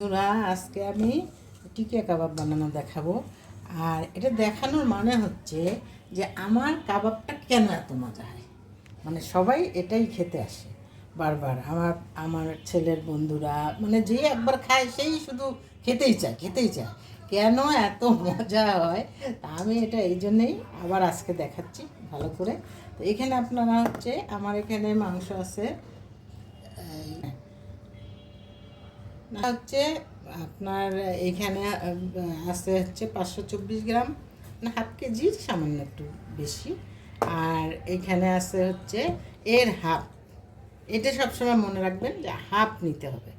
বন্ধুরা, আজকে আমি টিকিয়া কাবাব বানানো দেখাবো। আর এটা দেখানোর মানে হচ্ছে যে আমার কাবাবটা কেন এত মজা হয়। মানে সবাই এটাই খেতে আসে বারবার। আমার আমার ছেলের বন্ধুরা মানে যে একবার খায় সেই শুধু খেতেই চায় কেন এত মজা হয়। তা আমি এটা এই জন্যেই আবার আজকে দেখাচ্ছি ভালো করে। তো এখানে আপনারা হচ্ছে আমার এখানে মাংস আছে হচ্ছে আপনার এখানে আছে হচ্ছে 524 গ্রাম, মানে হাফ কেজির সামান্য একটু বেশি। আর এখানে আছে হচ্ছে এর হাফ। এটা সবসময় মনে রাখবেন যে হাফ নিতে হবে।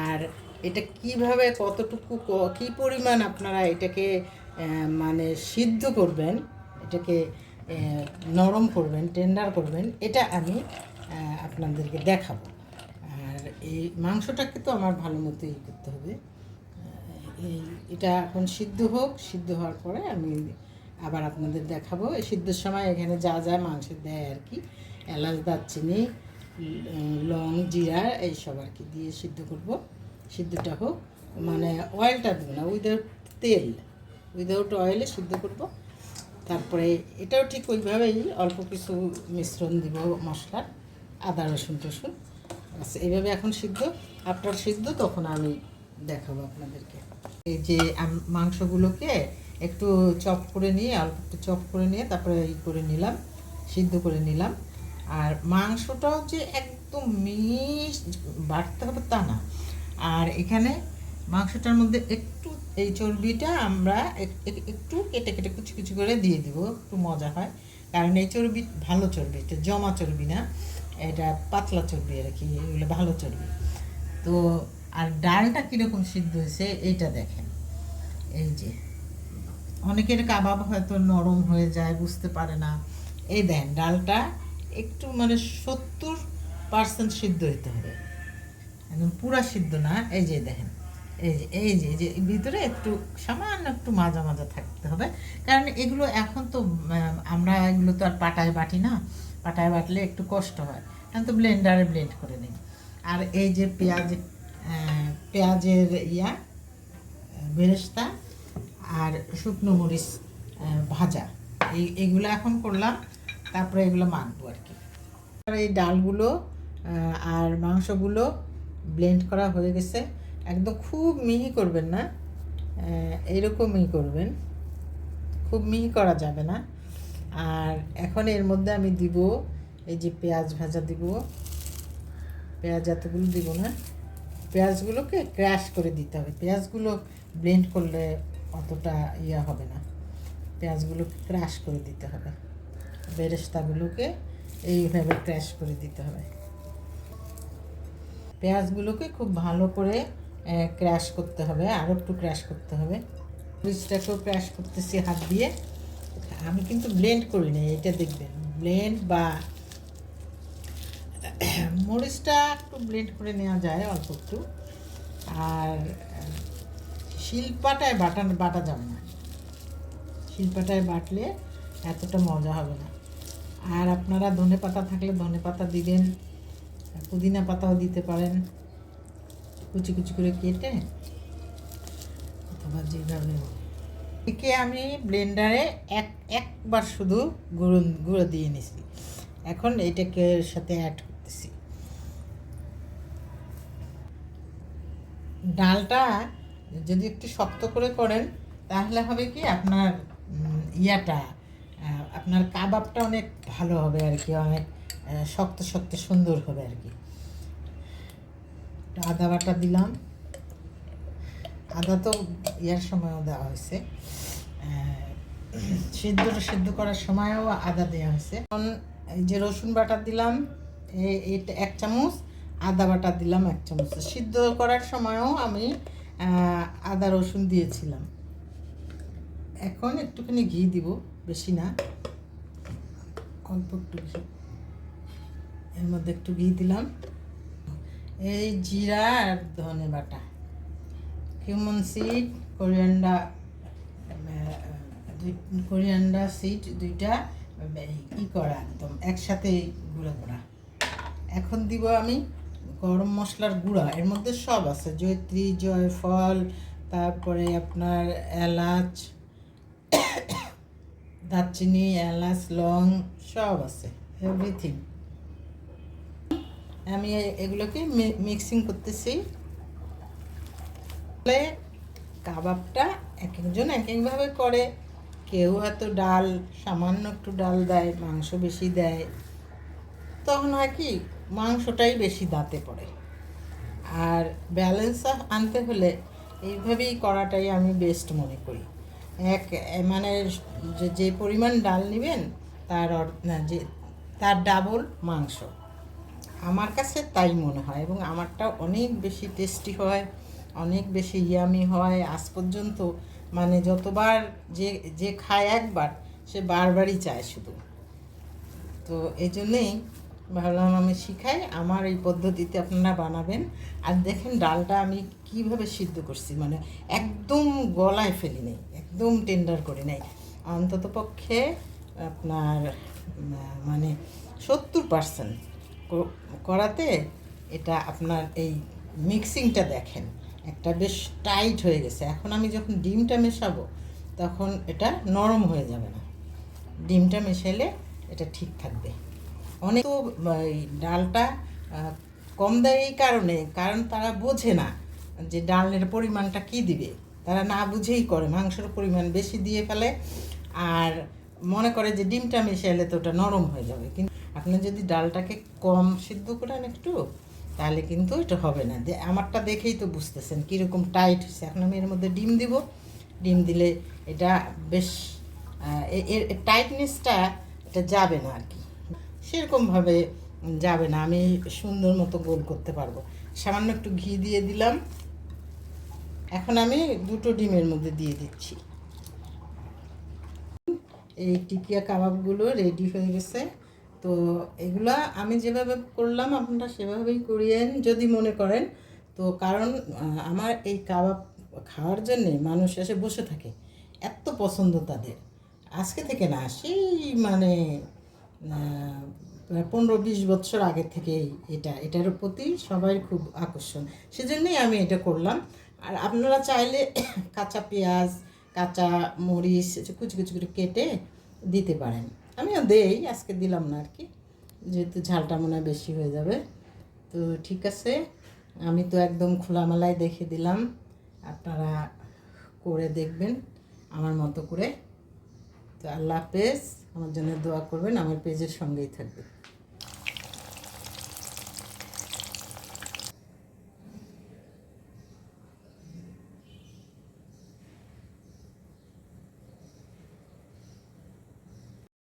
আর এটা কিভাবে কতটুকু কী পরিমাণ আপনারা এটাকে মানে সিদ্ধ করবেন, এটাকে নরম করবেন, টেন্ডার করবেন, এটা আমি আপনাদেরকে দেখাবো। আর এই মাংসটাকে তো আমার ভালো মতো করতে হবে। এটা এখন সিদ্ধ হোক, সিদ্ধ হওয়ার পরে আমি আবার আপনাদের দেখাবো। এই সিদ্ধর সময় এখানে যা যা মাংসে দেয় আর কি, এলাচ, দারচিনি, লং, জিরা এইসব আর কি দিয়ে সিদ্ধ করব। সিদ্ধটা হোক, মানে অয়েলটা দেবো না, উইদাউট অয়েলে সিদ্ধ করব। তারপরে এটাও ঠিক ওইভাবেই অল্প কিছু মিশ্রণ দিব মশলার, আদা রসুন টসুন। আচ্ছা, এইভাবে এখন সিদ্ধ, আপনার সিদ্ধ তখন আমি দেখাবো আপনাদেরকে। এই যে মাংসগুলোকে একটু চপ করে নিয়ে, অল্প একটু চপ করে নিয়ে তারপরে করে নিলাম, সিদ্ধ করে নিলাম। আর মাংসটাও যে একদম বাড়তে হবে তা না। আর এখানে মাংসটার মধ্যে একটু এই চর্বিটা আমরা একটু কেটে কেটে কুচি কুচি করে দিয়ে দিব, একটু মজা হয়। কারণ এই চর্বি ভালো চর্বি, এটা জমা চর্বি না, এটা পাতলা চর্বি আর কি, এগুলো ভালো চর্বি। তো আর ডালটা কীরকম সিদ্ধ হয়েছে এইটা দেখেন। এই যে অনেকের কাবাব হয়তো নরম হয়ে যায়, বুঝতে পারে না। এই দেখেন ডালটা একটু মানে 70% সিদ্ধ হতে হবে, একদম পুরা সিদ্ধ না। এই যে দেখেন, এই যে ভিতরে একটু সামান্য একটু মাজা মাজা থাকতে হবে। কারণ এগুলো এখন তো আমরা এগুলো তো আর পাটায় বাটি না, পাটায় বাটলে একটু কষ্ট হয়, এখন তো ব্লেন্ডারে ব্লেন্ড করে নিই। আর এই যে পেঁয়াজের বেরেস্তা আর শুকনো মরিচ ভাজা, এইগুলো এখন করলাম। তারপরে এগুলো মাখবো আর কি। এই ডালগুলো আর মাংসগুলো ব্লেন্ড করা হয়ে গেছে। একদম খুব মিহি করবেন না, এইরকমই করবেন, খুব মিহি করা যাবে না। আর এখন এর মধ্যে আমি দিব এই যে পেঁয়াজ ভাজা দিব। পেঁয়াজ এতগুলো দিব না, পেঁয়াজগুলোকে ক্র্যাশ করে দিতে হবে। পেঁয়াজগুলো ব্লেন্ড করলে অতটা হবে না, পেঁয়াজগুলোকে ক্র্যাশ করে দিতে হবে। বেরেস্তাগুলোকে এইভাবে ক্র্যাশ করে দিতে হবে। পেঁয়াজগুলোকে খুব ভালো করে ক্র্যাশ করতে হবে, আরও একটু ক্র্যাশ করতে হবে। মরিচটাকেও ক্র্যাশ করতেছি হাত দিয়ে। আমি কিন্তু ব্লেন্ড করি না, এটা দেখবেন। ব্লেন্ড বা মরিচটা একটু ব্লেন্ড করে নেওয়া যায় অল্প একটু। আর শিলপাটায় বাটা যাবে না, শিলপাটায় বাটলে এতটা মজা হবে না। আর আপনারা ধনে পাতা থাকলে ধনে পাতা দিবেন, পুদিনা পাতাও দিতে পারেন কুচি কুচি করে কেটে, অথবা যেভাবে। একে আমি ব্লেন্ডারে একবার শুধু গুঁড়ো দিয়ে নিছি। এখন এটাকে সাথে অ্যাড করতেছি। ডালটা যদি একটু শক্ত করে করেন তাহলে হবে কি আপনার আপনার কাবাবটা অনেক ভালো হবে আর কি, অনেক শক্ত শক্ত সুন্দর হবে আর কি। আদা বাটা দিলাম, আদা তো সময়ও দেওয়া হয়েছে, সিদ্ধ করার সময়ও আদা দেওয়া হয়েছে। এখন এই যে রসুন বাটা দিলাম এটা 1 চামচ, আদা বাটা দিলাম 1 চামচ। সিদ্ধ করার সময়ও আমি আদা রসুন দিয়েছিলাম। এখন একটুখানি ঘি দিব, বেশি না, অল্প একটু ঘি। এর মধ্যে একটু ঘি দিলাম। এই জিরা আর ধনে বাটা, কিউমিন সিড, কোরিয়ান্ডার সিড দুইটা করা একদম একসাথে গুঁড়ো করা। এখন দিব আমি গরম মশলার গুঁড়া, এর মধ্যে সব আছে, জয়িত্রী, জয়ফল, তারপরে আপনার এলাচ, দারচিনি, এলাচ, লং সব আছে, এভরিথিং। আমি এগুলোকে মিক্সিং করতেছি। কাবাবটা এক একজন এক একভাবে করে। কেউ হয়তো ডাল, সামান্য একটু ডাল দেয়, মাংস বেশি দেয়, তখন হয় কি মাংসটাই বেশি দাঁতে পড়ে। আর ব্যালেন্স আনতে হলে এইভাবেই করাটাই আমি বেস্ট মনে করি। মানে যে পরিমাণ ডাল নেবেন যে তার ডাবল মাংস, আমার কাছে তাই মনে হয়, এবং আমারটা অনেক বেশি টেস্টি হয়, অনেক বেশি ইয়ামি হয়। আজ পর্যন্ত মানে যতবার যে যে খায় একবার, সে বারবারই চায় শুধু। তো এই জন্যেই ভাবলাম আমি শিখাই, আমার এই পদ্ধতিতে আপনারা বানাবেন। আর দেখেন ডালটা আমি কিভাবে সিদ্ধ করছি, মানে একদম গলায় ফেলি নেই, একদম টেন্ডার করি নাই, অন্তত পক্ষে আপনার মানে 70% করাতে এটা আপনার এই মিক্সিংটা দেখেন একটা বেশ টাইট হয়ে গেছে। এখন আমি যখন ডিমটা মেশাবো তখন এটা নরম হয়ে যাবে না, ডিমটা মেশালে এটা ঠিক থাকবে। অনেক তো ডালটা কম দেয় এই কারণ তারা বোঝে না যে ডালের পরিমাণটা কি দিবে, তারা না বুঝেই করে, মাংসের পরিমাণ বেশি দিয়ে ফেলে, আর মনে করে যে ডিমটা মেশালে তো ওটা নরম হয়ে যাবে। কিন্তু আপনি যদি ডালটাকে কম সিদ্ধ করেন একটু, তাহলে কিন্তু এটা হবে না। যে আমারটা দেখেই তো বুঝতেছেন কীরকম টাইট হয়েছে। এখন আমি এর মধ্যে ডিম দিব, ডিম দিলে এটা বেশ এর টাইটনেসটা এটা যাবে না আর কি, সেরকমভাবে যাবে না, আমি সুন্দর মতো গোল করতে পারবো। সামান্য একটু ঘি দিয়ে দিলাম। এখন আমি 2টো ডিমের মধ্যে দিয়ে দিচ্ছি। এই টিকিয়া কাবাবগুলো রেডি হয়ে গেছে। তো এগুলা আমি যেভাবে করলাম আপনারা সেভাবেই করিয়েন যদি মনে করেন। তো কারণ আমার এই কাবাব খাওয়ার জন্যে মানুষ এসে বসে থাকে, এত পছন্দ তাদের, আজকে থেকে না, সেই মানে 15-20 বছর আগে থেকেই এটার প্রতি সবাই খুব আকর্ষণ, সেজন্যই আমি এটা করলাম। আর আপনারা চাইলে কাঁচা পেঁয়াজ, কাঁচা মরিচ কুচি কুচি করে কেটে দিতে পারেন, আমিও দেই, আজকে দিলাম না আর কি, যেহেতু ঝালটা মনে হয় বেশি হয়ে যাবে। তো ঠিক আছে, আমি তো একদম খোলামেলায় দেখে দিলাম, আপনারা করে দেখবেন আমার মতো করে। তো আল্লাহ হাফেজ, আমার জন্য দোয়া করবেন, আমার পেজের সঙ্গেই থাকবে।